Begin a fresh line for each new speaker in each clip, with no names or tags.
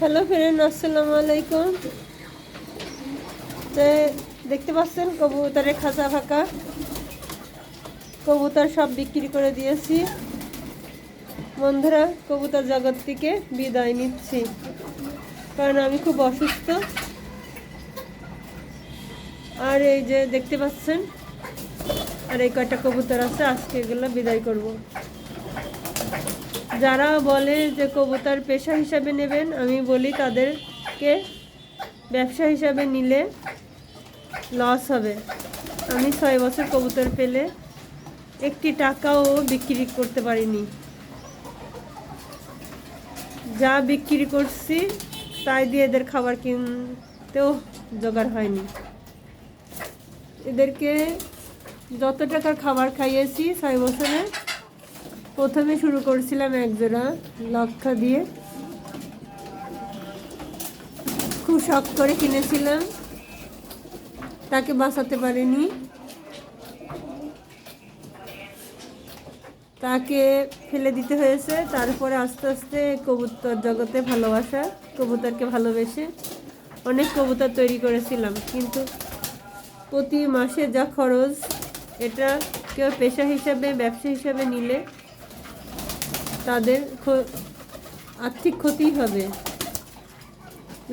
Hello friend, আসসালামু আলাইকুম। দেখতে পাচ্ছেন কবুতরের খাঁচা ফাঁকা। কবুতর সব বিক্রি করে দিয়েছি। বন্ধুরা, কবুতর জগৎ থেকে বিদায় নিচ্ছি, কারণ আমি খুব অসুস্থ। আর এই যে দেখতে পাচ্ছেন, আর এই কয়টা কবুতর আছে, আজকে এগুলো বিদায় করব। যারা বলে যে কবুতর পেশা হিসাবে নেবেন, আমি বলি তাদেরকে ব্যবসা হিসাবে নিলে লস হবে। আমি 6 বছর কবুতর পেলে একটি টাকাও বিক্রি করতে পারিনি। যা বিক্রি করছি তাই দিয়ে এদের খাবার কিনতেও জোগাড় হয়নি। এদেরকে যত টাকার খাবার খাইয়েছি 6 বছরে, প্রথমে শুরু করেছিলাম এক জোড়া লক্ষা দিয়ে, খুব শখ করে কিনেছিলাম, তাকে বাঁচাতে পারিনি। তাকে ফেলে দিতে হয়েছে। তারপরে আস্তে আস্তে কবুতর জগতে ভালোবাসা, কবুতরকে ভালোবেসে অনেক কবুতর তৈরি করেছিলাম, কিন্তু প্রতি মাসে যা খরচ, এটা কেউ পেশা হিসাবে ব্যবসা হিসাবে নিলে তাদের আর্থিক ক্ষতি হবে।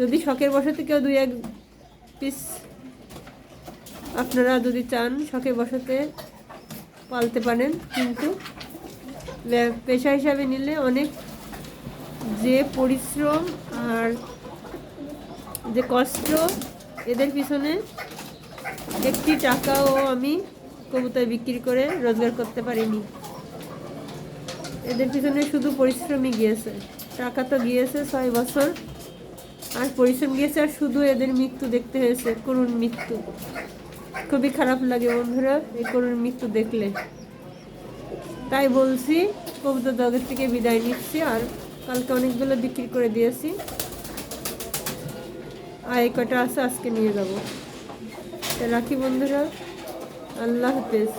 যদি শখের বশতে কেউ 2-1 পিস আপনারা যদি চান শখের বশতে পালতে পারেন, কিন্তু পেশা হিসাবে নিলে অনেক যে পরিশ্রম আর যে কষ্ট, এদের পিছনে একটি টাকাও আমি কবুতর বিক্রি করে রোজগার করতে পারিনি। এদের পিছনে শুধু পরিশ্রমই গিয়েছে, টাকা তো গিয়েছে 6 বছর, আর পরিশ্রম গিয়েছে, আর শুধু এদের মৃত্যু দেখতে হয়েছে, করুণ মৃত্যু। খুবই খারাপ লাগে বন্ধুরা এই করুণ মৃত্যু দেখলে। তাই বলছি কবুতর জগৎ থেকে বিদায় নিচ্ছি। আর কালকে অনেকগুলো বিক্রি করে দিয়েছি, আর এই কটা আছে আজকে নিয়ে যাব। রাখি বন্ধুরা, আল্লাহ হাফেজ।